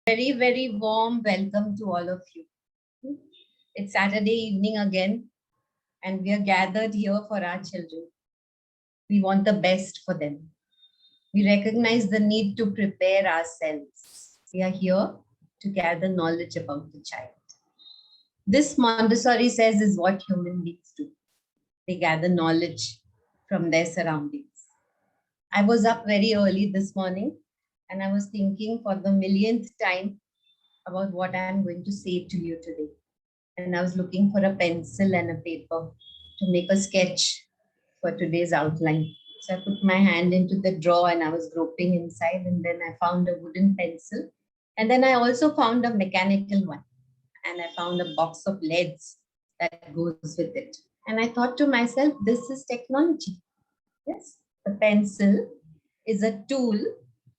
Very, very warm welcome to all of you. It's Saturday evening again, and we are gathered here for our children. We want the best for them. We recognize the need to prepare ourselves. We are here to gather knowledge about the child. This Montessori says is what human beings do. They gather knowledge from their surroundings. I was up very early this morning and I was thinking for the millionth time about what I'm going to say to you today. And I was looking for a pencil and a paper to make a sketch for today's outline. So I put my hand into the drawer and I was groping inside, and then I found a wooden pencil. And then I also found a mechanical one. And I found a box of leads that goes with it. And I thought to myself, this is technology. Yes, the pencil is a tool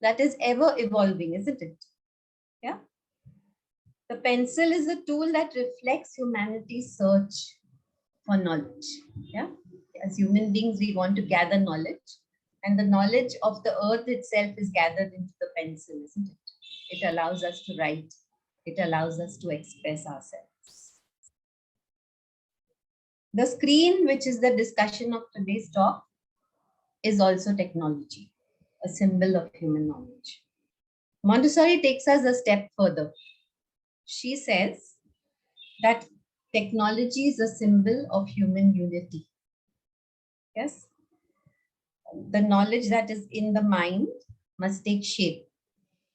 that is ever evolving, isn't it? Yeah. The pencil is a tool that reflects humanity's search for knowledge. Yeah. As human beings, we want to gather knowledge, and the knowledge of the earth itself is gathered into the pencil, isn't it? It allows us to write. It allows us to express ourselves. The screen, which is the discussion of today's talk, is also technology, a symbol of human knowledge. Montessori takes us a step further. She says that technology is a symbol of human unity. Yes. The knowledge that is in the mind must take shape,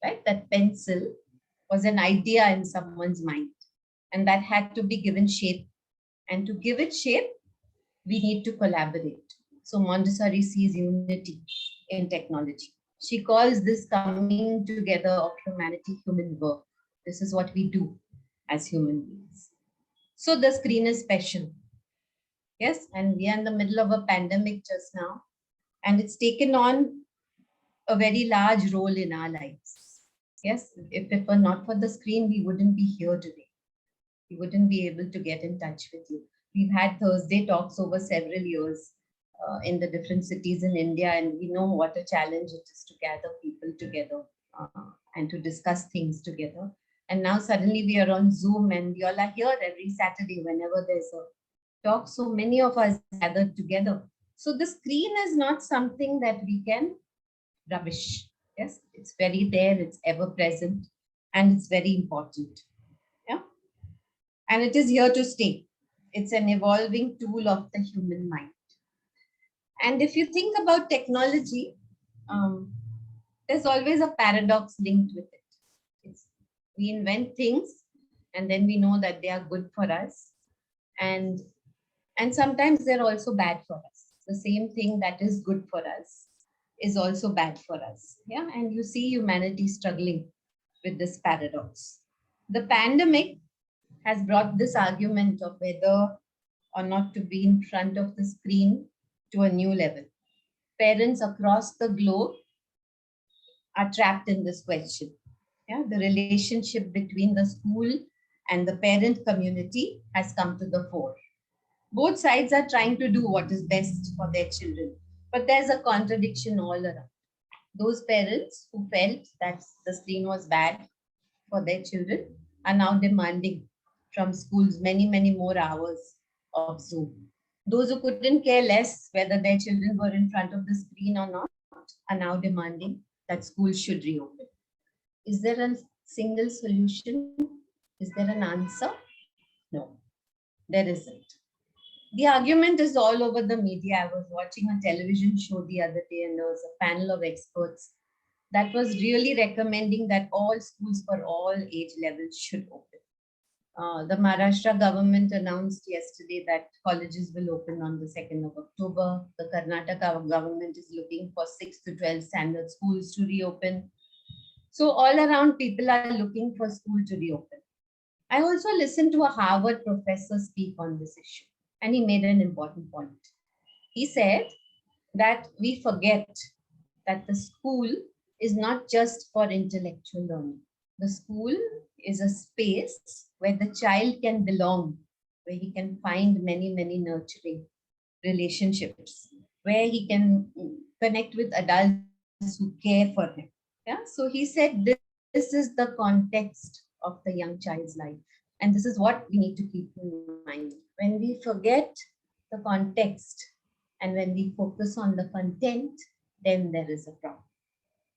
right? That pencil was an idea in someone's mind, and that had to be given shape. And to give it shape, we need to collaborate. So Montessori sees unity in technology. She calls this coming together of humanity human work. This is what we do as human beings. So the screen is special. Yes, and we are in the middle of a pandemic just now, and it's taken on a very large role in our lives. Yes, if it were not for the screen, we wouldn't be here today. We wouldn't be able to get in touch with you. We've had Thursday talks over several years in the different cities in India, and we know what a challenge it is to gather people together and to discuss things together. And now suddenly we are on Zoom, and we all are here every Saturday whenever there's a talk. So many of us gathered together. So the screen is not something that we can rubbish. Yes, it's very there, it's ever present, and it's very important. Yeah. And it is here to stay. It's an evolving tool of the human mind. And if you think about technology, there's always a paradox linked with it. We invent things and then we know that they are good for us. And sometimes they're also bad for us. The same thing that is good for us is also bad for us. Yeah. And you see humanity struggling with this paradox. The pandemic has brought this argument of whether or not to be in front of the screen to a new level. Parents across the globe are trapped in this question. Yeah, the relationship between the school and the parent community has come to the fore. Both sides are trying to do what is best for their children, but there's a contradiction all around. Those parents who felt that the screen was bad for their children are now demanding from schools many, many more hours of Zoom. Those who couldn't care less whether their children were in front of the screen or not are now demanding that schools should reopen. Is there a single solution? Is there an answer? No, there isn't. The argument is all over the media. I was watching a television show the other day, and there was a panel of experts that was really recommending that all schools for all age levels should open. The Maharashtra government announced yesterday that colleges will open on the 2nd of October. The Karnataka government is looking for 6 to 12 standard schools to reopen. So all around, people are looking for school to reopen. I also listened to a Harvard professor speak on this issue, and he made an important point. He said that we forget that the school is not just for intellectual learning. The school is a space where the child can belong, where he can find many, many nurturing relationships, where he can connect with adults who care for him. Yeah. So he said this this is the context of the young child's life. And this is what we need to keep in mind. When we forget the context and when we focus on the content, then there is a problem.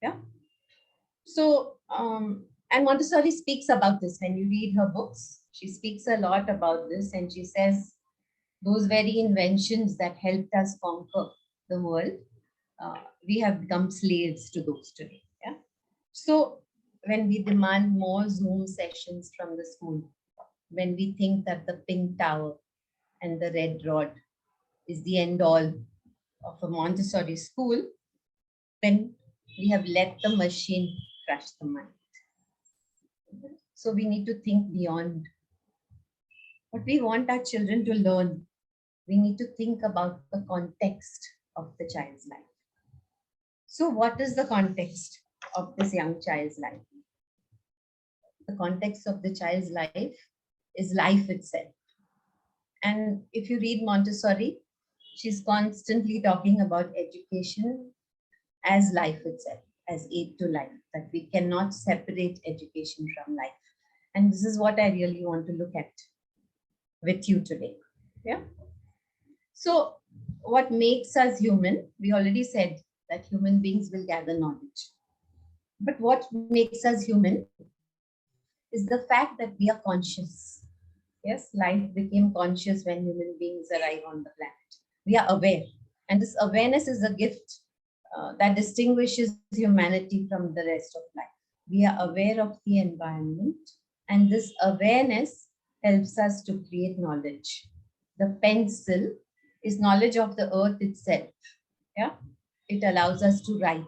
Yeah. So, and Montessori speaks about this. When you read her books, she speaks a lot about this, and she says those very inventions that helped us conquer the world, we have become slaves to those today. Yeah. So when we demand more Zoom sessions from the school, when we think that the pink tower and the red rod is the end all of a Montessori school, then we have let the machine crush the mind. So we need to think beyond what we want our children to learn. We need to think about the context of the child's life. So what is the context of this young child's life? The context of the child's life is life itself. And if you read Montessori, she's constantly talking about education as life itself, as aid to life, that we cannot separate education from life. And this is what I really want to look at with you today. Yeah. So what makes us human? We already said that human beings will gather knowledge. But what makes us human is the fact that we are conscious. Yes, life became conscious when human beings arrive on the planet. We are aware. And this awareness is a gift that distinguishes humanity from the rest of life. We are aware of the environment, and this awareness helps us to create knowledge. The pencil is knowledge of the earth itself. Yeah, it allows us to write.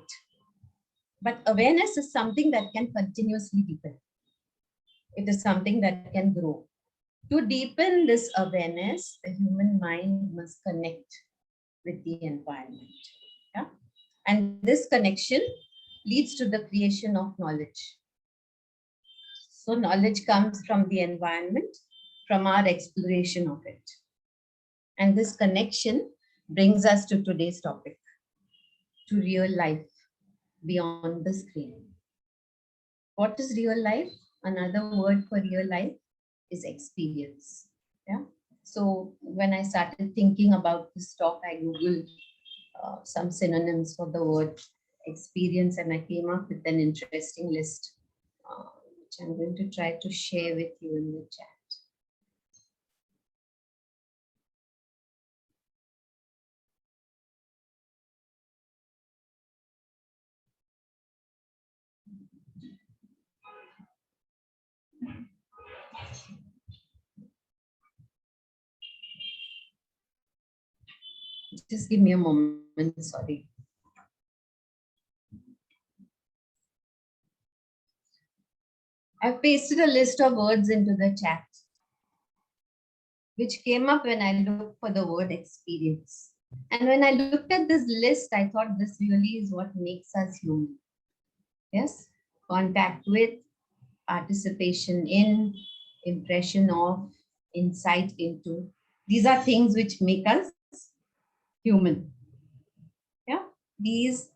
But awareness is something that can continuously deepen. It is something that can grow. To deepen this awareness, the human mind must connect with the environment. Yeah? And this connection leads to the creation of knowledge. So knowledge comes from the environment, from our exploration of it. And this connection brings us to today's topic, to real life beyond the screen. What is real life? Another word for real life is experience. Yeah. So when I started thinking about this talk, I Googled some synonyms for the word experience, and I came up with an interesting list, which I'm going to try to share with you in the chat. Just give me a moment, sorry. I've pasted a list of words into the chat, which came up when I looked for the word experience. And when I looked at this list, I thought this really is what makes us human. Yes, contact with, participation in, impression of, insight into. These are things which make us human. Yeah, these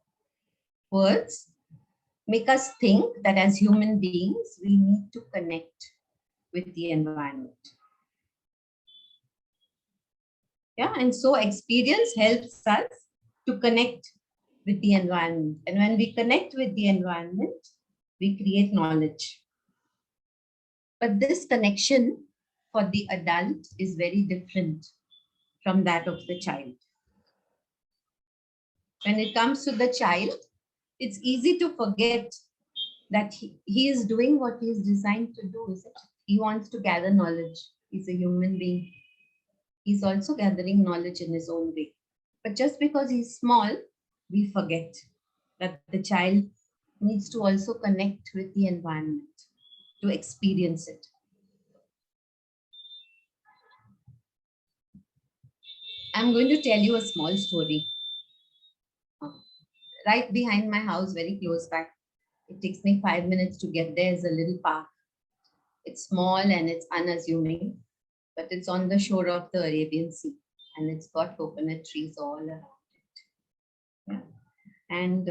words make us think that as human beings, we need to connect with the environment. Yeah, and so experience helps us to connect with the environment. And when we connect with the environment, we create knowledge. But this connection for the adult is very different from that of the child. When it comes to the child, it's easy to forget that he is doing what he is designed to do. Is it? He wants to gather knowledge. He's a human being. He's also gathering knowledge in his own way. But just because he's small, we forget that the child needs to also connect with the environment to experience it. I'm going to tell you a small story. Right behind my house, very close by, it takes me 5 minutes to get there, is a little park. It's small and it's unassuming, but it's on the shore of the Arabian Sea, and it's got coconut trees all around it. Yeah. And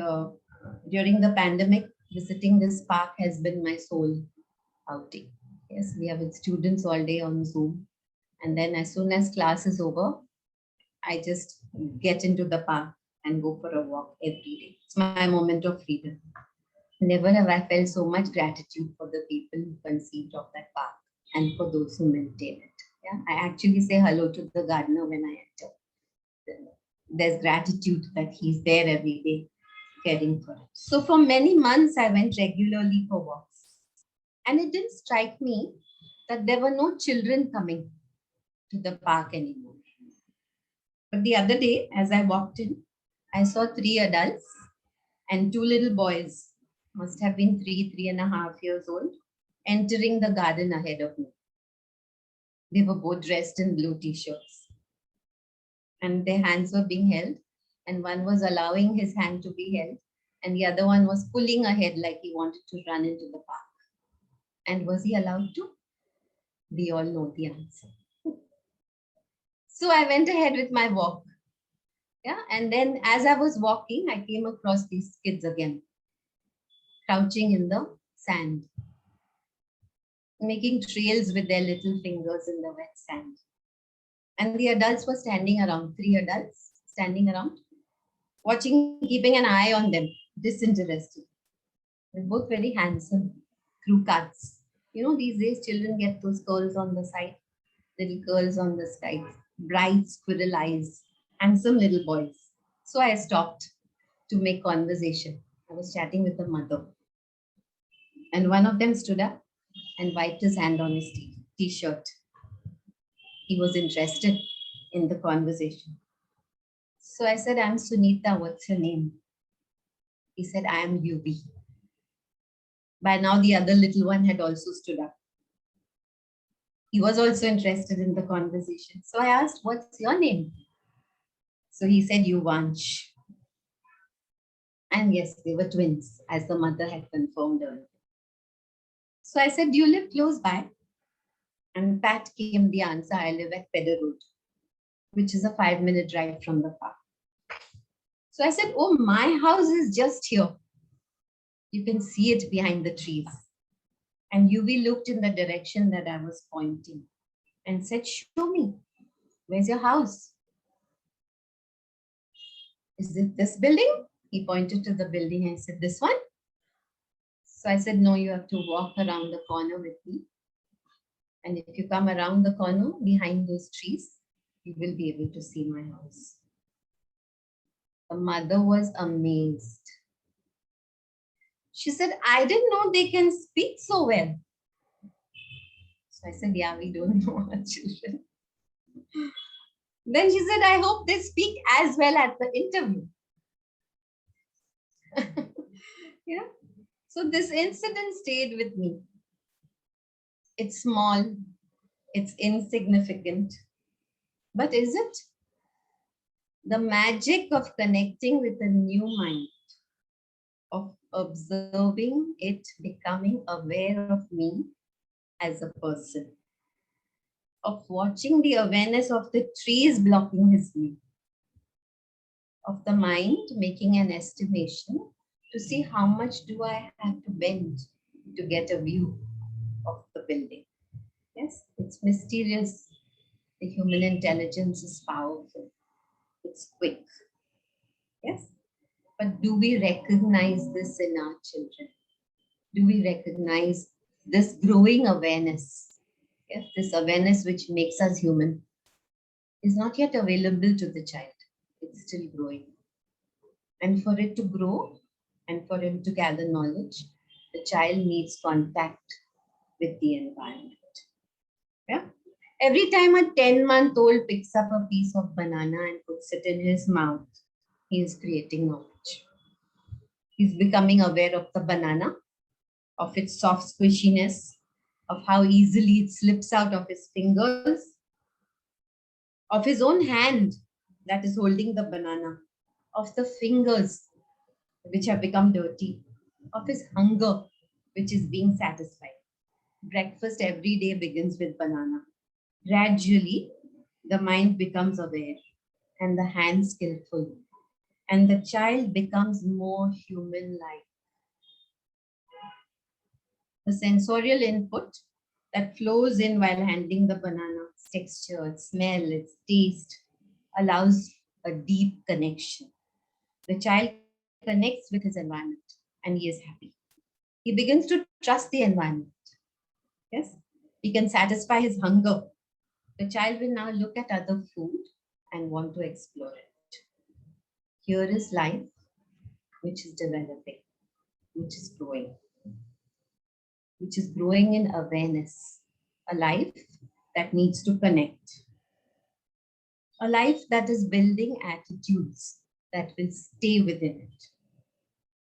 during the pandemic, Visiting this park has been my sole outing. Yes, we are with students all day on Zoom. And then as soon as class is over, I just get into the park and go for a walk every day. It's my moment of freedom. Never have I felt so much gratitude for the people who conceived of that park and for those who maintain it. Yeah, I actually say hello to the gardener when I enter. There's gratitude that he's there every day caring for it. So for many months, I went regularly for walks. And it didn't strike me that there were no children coming to the park anymore. But the other day, as I walked in, I saw three adults and two little boys, must have been 3.5 years old, entering the garden ahead of me. They were both dressed in blue t-shirts and their hands were being held, and one was allowing his hand to be held and the other one was pulling ahead like he wanted to run into the park. And was he allowed to? We all know the answer. So I went ahead with my walk. Yeah, and then as I was walking, I came across these kids again, crouching in the sand, making trails with their little fingers in the wet sand. And the adults were standing around, three adults standing around, watching, keeping an eye on them, disinterested. They're both very handsome, crew cuts. You know, these days children get those curls on the side, little curls on the side, bright squirrel eyes, handsome little boys. So I stopped to make conversation. I was chatting with the mother. And one of them stood up and wiped his hand on his t-shirt. He was interested in the conversation. So I said, I'm Suneeta, what's your name? He said, I am UV. By now, the other little one had also stood up. He was also interested in the conversation. So I asked, what's your name? So he said, Yuvansh. And yes, they were twins, as the mother had confirmed earlier. So I said, do you live close by? And that came the answer. I live at Pedder Road, which is a 5-minute drive from the park. So I said, oh, my house is just here. You can see it behind the trees. And UV looked in the direction that I was pointing and said, show me, where's your house? Is it this building? He pointed to the building and said, this one? So I said, no, you have to walk around the corner with me. And if you come around the corner behind those trees, you will be able to see my house. The mother was amazed. She said, I didn't know they can speak so well. So I said, yeah, we don't know our children. Then she said, I hope they speak as well at the interview. Yeah. So this incident stayed with me. It's small, it's insignificant, but is it? The magic of connecting with a new mind, of observing it, becoming aware of me as a person, of watching the awareness of the trees blocking his view, of the mind making an estimation to see how much do I have to bend to get a view of the building. Yes, it's mysterious. The human intelligence is powerful. It's quick. Yes, but do we recognize this in our children? Do we recognize this growing awareness? Yes, this awareness which makes us human is not yet available to the child. It's still growing. And for it to grow and for him to gather knowledge, the child needs contact with the environment. Yeah? Every time a 10-month-old picks up a piece of banana and puts it in his mouth, he is creating knowledge. He's becoming aware of the banana, of its soft squishiness, of how easily it slips out of his fingers, of his own hand that is holding the banana, of the fingers which have become dirty, of his hunger which is being satisfied. Breakfast every day begins with banana. Gradually, the mind becomes aware and the hand skillful, and the child becomes more human-like. The sensorial input that flows in while handling the banana, its texture, its smell, its taste, allows a deep connection. The child connects with his environment and he is happy. He begins to trust the environment. Yes, he can satisfy his hunger. The child will now look at other food and want to explore it. Here is life which is developing, which is growing, which is growing in awareness. A life that needs to connect. A life that is building attitudes that will stay within it.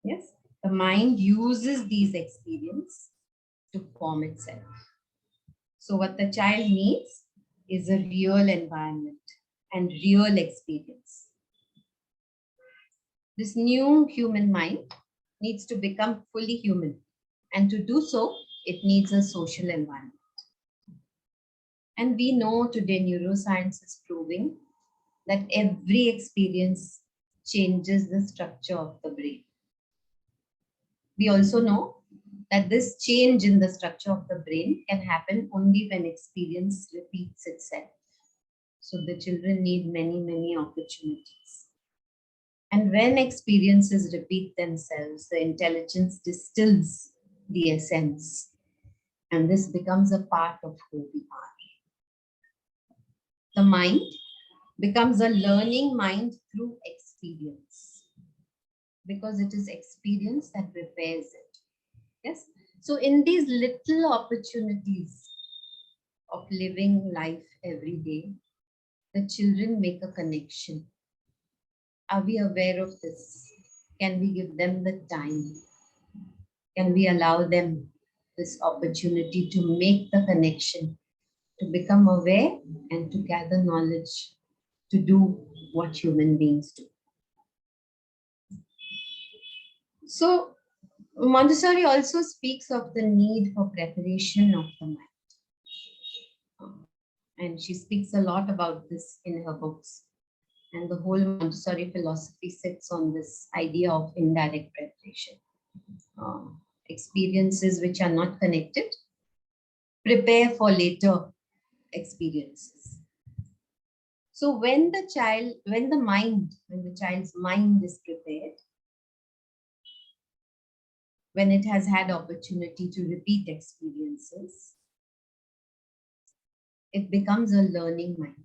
Yes, the mind uses these experiences to form itself. So what the child needs is a real environment and real experience. This new human mind needs to become fully human. And to do so, it needs a social environment. And we know today neuroscience is proving that every experience changes the structure of the brain. We also know that this change in the structure of the brain can happen only when experience repeats itself. So the children need many, many opportunities. And when experiences repeat themselves, the intelligence distills the essence. And this becomes a part of who we are. The mind becomes a learning mind through experience, because it is experience that prepares it. Yes. So in these little opportunities of living life every day, the children make a connection. Are we aware of this? Can we give them the time? Can we allow them this opportunity to make the connection, to become aware and to gather knowledge, to do what human beings do? So Montessori also speaks of the need for preparation of the mind. And she speaks a lot about this in her books. And the whole Montessori philosophy sits on this idea of indirect preparation. Experiences which are not connected prepare for later experiences. So when the child's mind is prepared, when it has had opportunity to repeat experiences, it becomes a learning mind.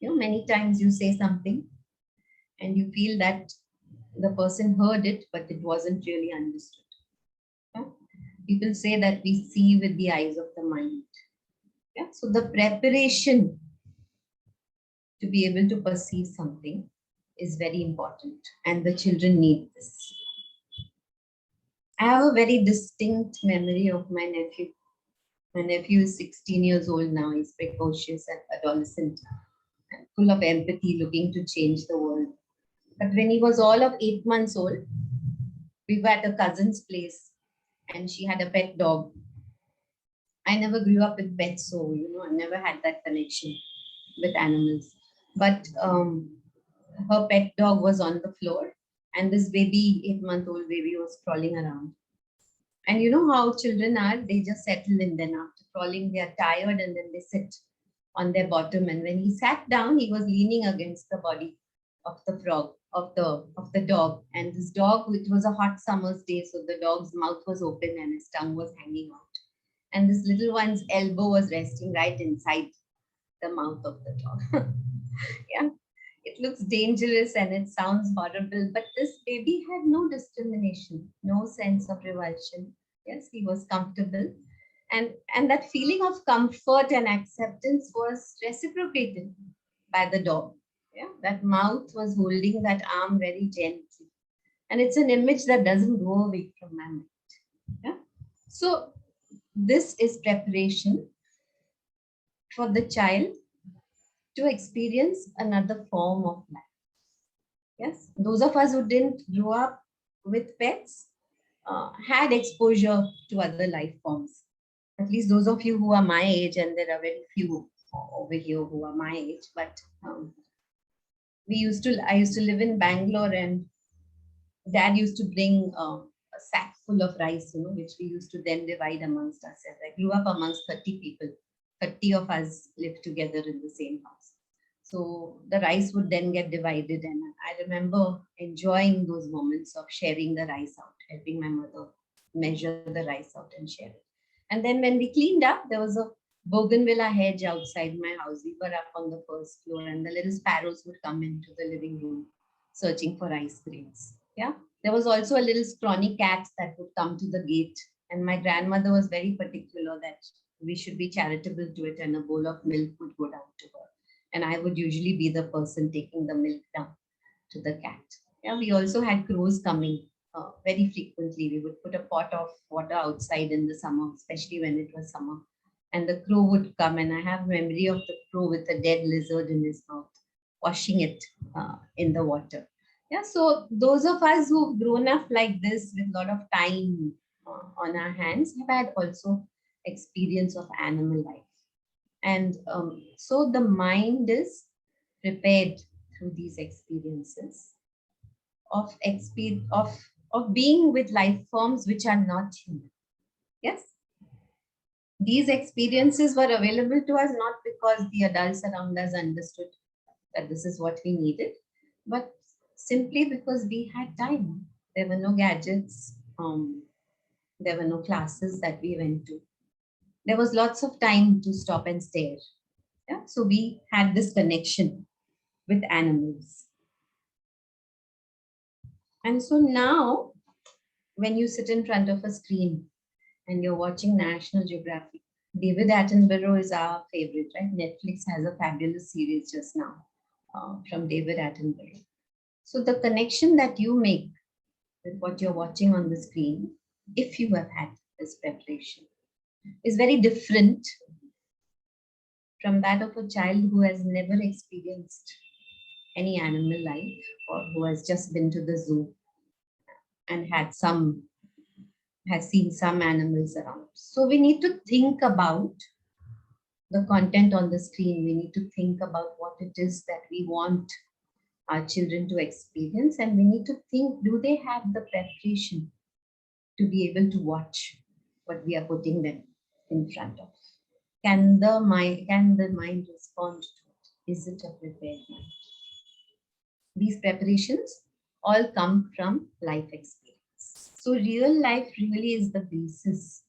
You know, many times you say something and you feel that the person heard it, but it wasn't really understood. Yeah? People say that we see with the eyes of the mind. Yeah? So the preparation to be able to perceive something is very important, and the children need this. I have a very distinct memory of my nephew. My nephew is 16 years old now. He's precocious and adolescent and full of empathy, looking to change the world. But when he was all of 8 months old, we were at a cousin's place and she had a pet dog. I never grew up with pets, so I never had that connection with animals. But her pet dog was on the floor, and this baby, 8-month-old baby, was crawling around. And you know how children are, they just settle in. Then after crawling, they are tired and then they sit on their bottom. And when he sat down, he was leaning against the body of the frog, of the dog. And this dog, it was a hot summer's day, so the dog's mouth was open and his tongue was hanging out. And this little one's elbow was resting right inside the mouth of the dog. Yeah, it looks dangerous and it sounds horrible, but this baby had no discrimination, no sense of revulsion. Yes, he was comfortable. And that feeling of comfort and acceptance was reciprocated by the dog. Yeah, that mouth was holding that arm very gently. And it's an image that doesn't go away from my mind. Yeah. So this is preparation for the child to experience another form of life. Yes, those of us who didn't grow up with pets had exposure to other life forms. At least those of you who are my age, and there are very few over here who are my age, but I used to live in Bangalore, and dad used to bring a sack full of rice, which we used to then divide amongst ourselves. I grew up amongst 30 people. 30 of us lived together in the same house. So the rice would then get divided, and I remember enjoying those moments of sharing the rice out, helping my mother measure the rice out and share it. And then when we cleaned up, there was a bougainvillea hedge outside my house. We were up on the first floor, and the little sparrows would come into the living room searching for ice creams. Yeah. There was also a little scrawny cat that would come to the gate, and my grandmother was very particular that we should be charitable to it, and a bowl of milk would go down to her. And I would usually be the person taking the milk down to the cat. Yeah, we also had crows coming very frequently. We would put a pot of water outside in the summer, especially when it was summer. And the crow would come, and I have memory of the crow with a dead lizard in his mouth, washing it in the water. Yeah, so those of us who've grown up like this with a lot of time on our hands have had also experience of animal life. And so the mind is prepared through these experiences of being with life forms which are not human. Yes, these experiences were available to us not because the adults around us understood that this is what we needed, but simply because we had time. There were no gadgets. There were no classes that we went to. There was lots of time to stop and stare. Yeah? So we had this connection with animals. And so now, when you sit in front of a screen and you're watching National Geographic, David Attenborough is our favorite, right? Netflix has a fabulous series just now from David Attenborough. So the connection that you make with what you're watching on the screen, if you have had this preparation, is very different from that of a child who has never experienced any animal life, or who has just been to the zoo and has seen some animals around. So we need to think about the content on the screen. We need to think about what it is that we want our children to experience, and we need to think, do they have the preparation to be able to watch what we are putting them in front of? Can the mind respond to it? Is it a prepared mind? These preparations all come from life experience. So real life really is the basis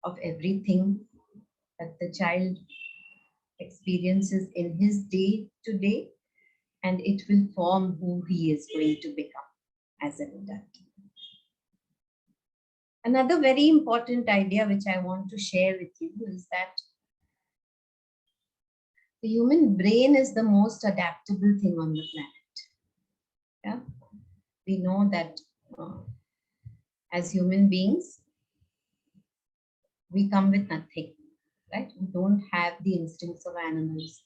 of everything that the child experiences in his day to day, and it will form who he is going to become as an adult. Another very important idea which I want to share with you is that the human brain is the most adaptable thing on the planet. Yeah? We know that as human beings, we come with nothing, right? We don't have the instincts of animals.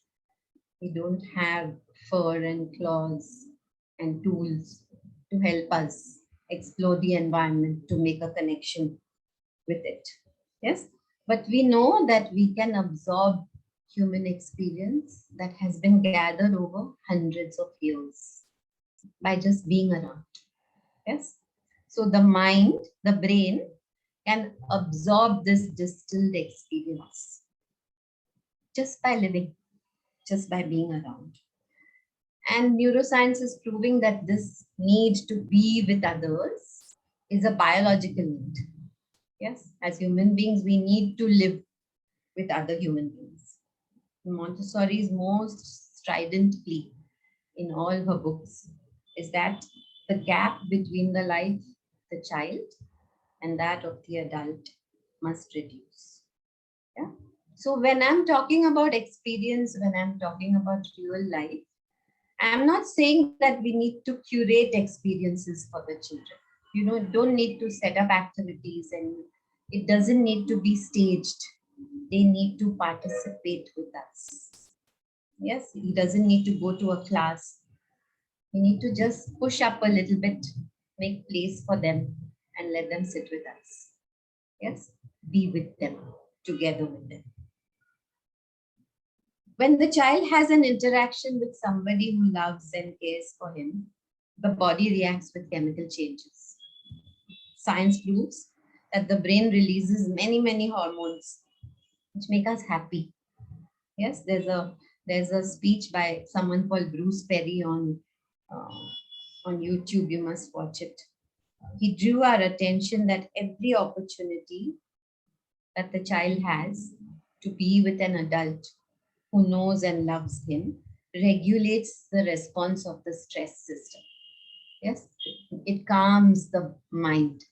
We don't have fur and claws and tools to help us explore the environment, to make a connection with it. Yes, but we know that we can absorb human experience that has been gathered over hundreds of years by just being around. Yes, so the mind, the brain, can absorb this distilled experience just by living, just by being around. And neuroscience is proving that this need to be with others is a biological need. Yes, as human beings, we need to live with other human beings. Montessori's most strident plea in all her books is that the gap between the life of the child and that of the adult must reduce. Yeah. So when I'm talking about experience, when I'm talking about real life, I'm not saying that we need to curate experiences for the children. You know, don't need to set up activities, and it doesn't need to be staged. They need to participate with us. Yes, he doesn't need to go to a class. We need to just push up a little bit, make place for them, and let them sit with us. Yes, be with them, together with them. When the child has an interaction with somebody who loves and cares for him, the body reacts with chemical changes. Science proves that the brain releases many hormones which make us happy. Yes, there's a speech by someone called Bruce Perry on YouTube. You must watch it. He drew our attention that every opportunity that the child has to be with an adult who knows and loves him regulates the response of the stress system. Yes, it calms the mind.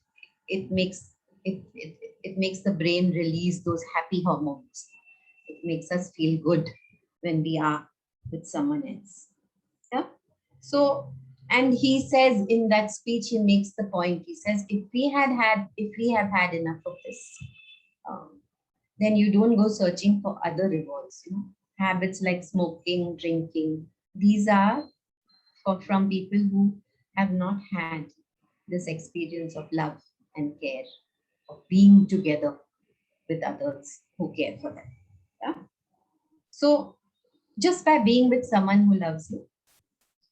It makes it makes the brain release those happy hormones. It makes us feel good when we are with someone else. Yeah. So, and he says in that speech, he makes the point. He says, if we have had enough of this, then you don't go searching for other rewards. You know, habits like smoking, drinking. These are from people who have not had this experience of love and care, of being together with others who care for them. Yeah. So just by being with someone who loves you,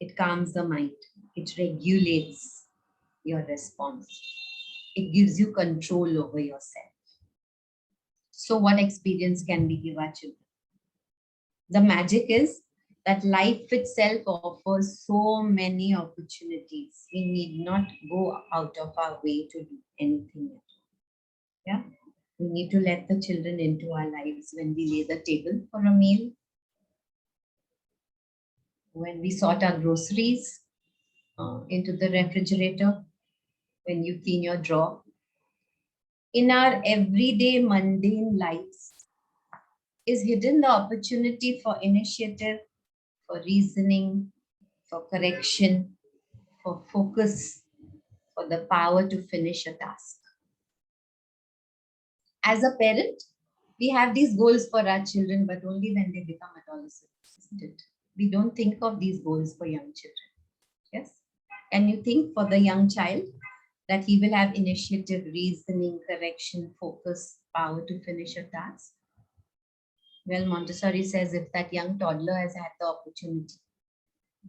it calms the mind. It regulates your response. It gives you control over yourself. So what experience can we give our children? The magic is that life itself offers so many opportunities. We need not go out of our way to do anything. Yeah. We need to let the children into our lives when we lay the table for a meal, when we sort our groceries into the refrigerator, when you clean your drawer. In our everyday mundane lives is hidden the opportunity for initiative, for reasoning, for correction, for focus, for the power to finish a task. As a parent, we have these goals for our children, but only when they become adolescents, isn't it? We don't think of these goals for young children. Yes? And you think for the young child that he will have initiative, reasoning, correction, focus, power to finish a task? Well, Montessori says if that young toddler has had the opportunity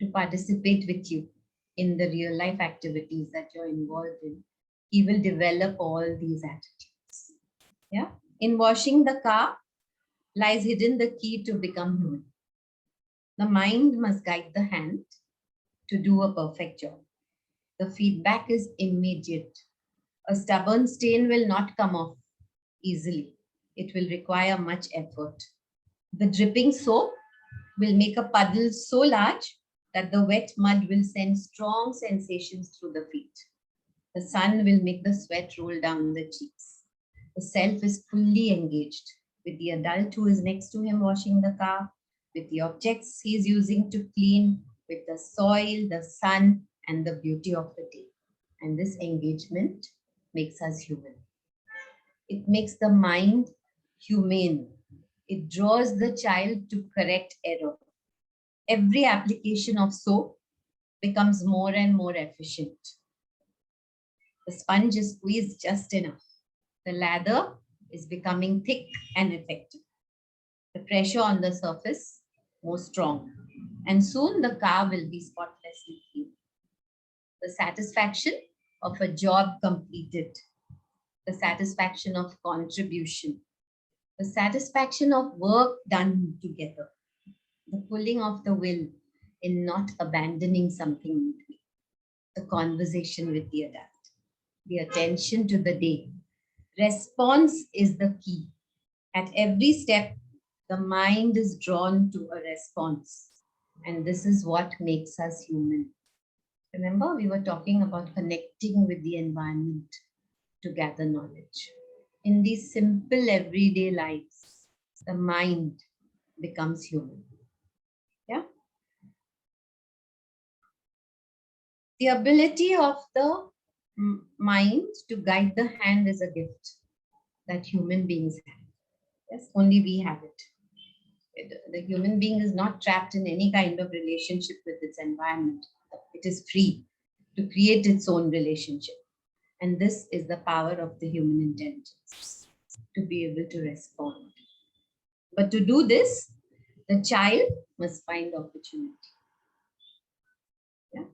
to participate with you in the real life activities that you're involved in, he will develop all these attitudes. Yeah. In washing the car lies hidden the key to become human. The mind must guide the hand to do a perfect job. The feedback is immediate. A stubborn stain will not come off easily. It will require much effort. The dripping soap will make a puddle so large that the wet mud will send strong sensations through the feet. The sun will make the sweat roll down the cheeks. The self is fully engaged with the adult who is next to him washing the car, with the objects he is using to clean, with the soil, the sun, and the beauty of the day. And this engagement makes us human. It makes the mind humane. It draws the child to correct error. Every application of soap becomes more and more efficient. The sponge is squeezed just enough. The lather is becoming thick and effective. The pressure on the surface more strong. And soon the car will be spotlessly clean. The satisfaction of a job completed. The satisfaction of contribution. The satisfaction of work done together. The pulling of the will in not abandoning something midway. The conversation with the adult. The attention to the day. Response is the key. At every step, the mind is drawn to a response. And this is what makes us human. Remember, we were talking about connecting with the environment to gather knowledge. In these simple everyday lives, the mind becomes human. Yeah. The ability of the mind to guide the hand is a gift that human beings have. Yes, only we have it. The human being is not trapped in any kind of relationship with its environment. It is free to create its own relationship. And this is the power of the human intelligence, to be able to respond. But to do this, the child must find opportunity. Yeah?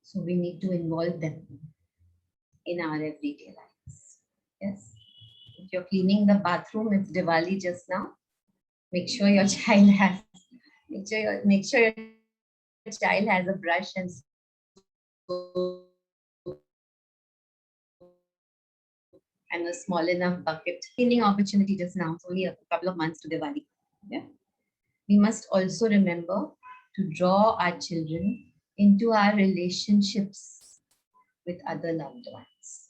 So we need to involve them. in our everyday lives. Yes. If you're cleaning the bathroom, it's Diwali just now. Make sure your child has, make sure your child has a brush and a small enough bucket. Cleaning opportunity just now. It's only a couple of months to Diwali. Yeah. We must also remember to draw our children into our relationships with other loved ones.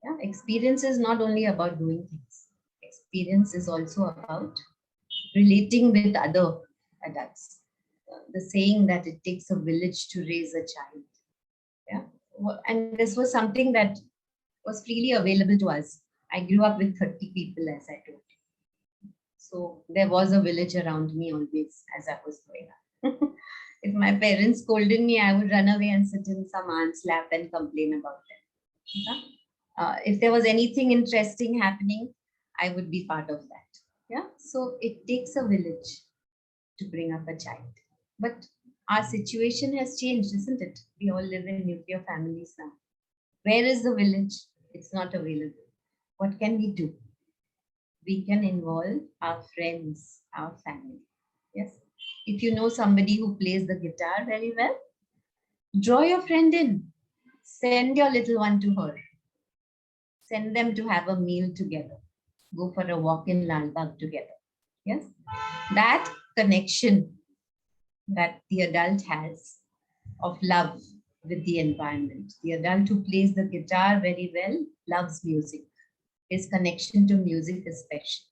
Yeah. Experience is not only about doing things. Experience is also about relating with other adults. The saying that it takes a village to raise a child. Yeah. And this was something that was freely available to us. I grew up with 30 people, as I told you. So there was a village around me always as I was growing up. If my parents scolded me, I would run away and sit in some aunt's lap and complain about them. Yeah? If there was anything interesting happening, I would be part of that. Yeah. So it takes a village to bring up a child. But our situation has changed, isn't it? We all live in nuclear families now. Where is the village? It's not available. What can we do? We can involve our friends, our family. Yes. If you know somebody who plays the guitar very well, draw your friend in. Send your little one to her. Send them to have a meal together. Go for a walk in Lal Bagh together. Yes. That connection that the adult has of love with the environment. The adult who plays the guitar very well loves music. His connection to music is special.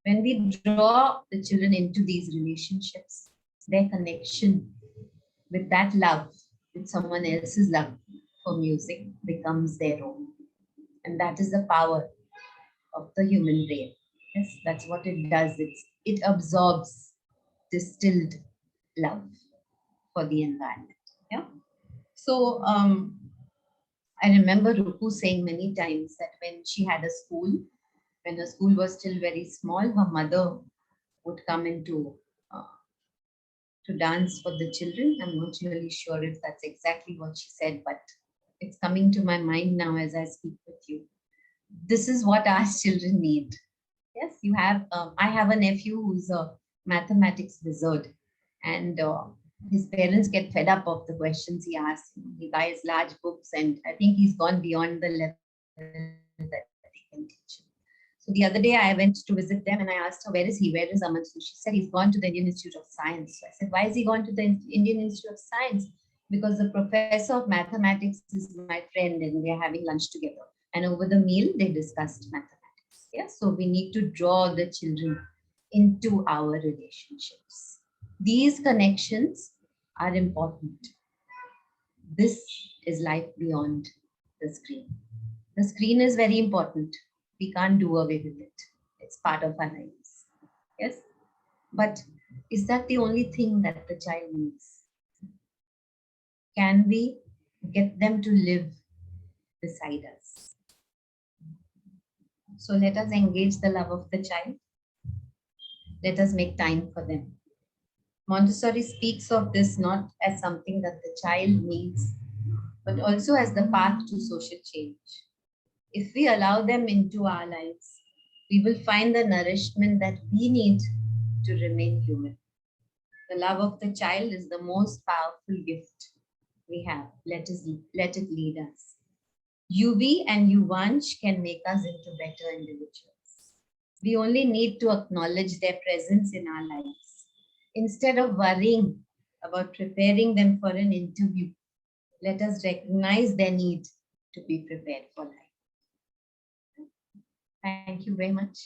When we draw the children into these relationships, their connection with that love, with someone else's love for music becomes their own. And that is the power of the human brain. Yes, that's what it does. It absorbs distilled love for the environment. Yeah. So I remember Rupu saying many times that when she had a school, when the school was still very small, her mother would come into to dance for the children. I'm not really sure if that's exactly what she said, but it's coming to my mind now as I speak with you. This is what our children need. Yes, you have. I have a nephew who's a mathematics wizard, and his parents get fed up of the questions he asks. He buys large books, and I think he's gone beyond the level that he can teach. So the other day I went to visit them and I asked her, where is he? Where is Aman? So she said, he's gone to the Indian Institute of Science. So I said, why is he gone to the Indian Institute of Science? Because the professor of mathematics is my friend and they're having lunch together. And over the meal, they discussed mathematics. Yeah? So we need to draw the children into our relationships. These connections are important. This is life beyond the screen. The screen is very important. We can't do away with it. It's part of our lives. Yes? But is that the only thing that the child needs? Can we get them to live beside us? So let us engage the love of the child. Let us make time for them. Montessori speaks of this not as something that the child needs, but also as the path to social change. If we allow them into our lives, we will find the nourishment that we need to remain human. The love of the child is the most powerful gift we have. Let it lead us. UV and Uvansh can make us into better individuals. We only need to acknowledge their presence in our lives. Instead of worrying about preparing them for an interview, let us recognize their need to be prepared for life. Thank you very much.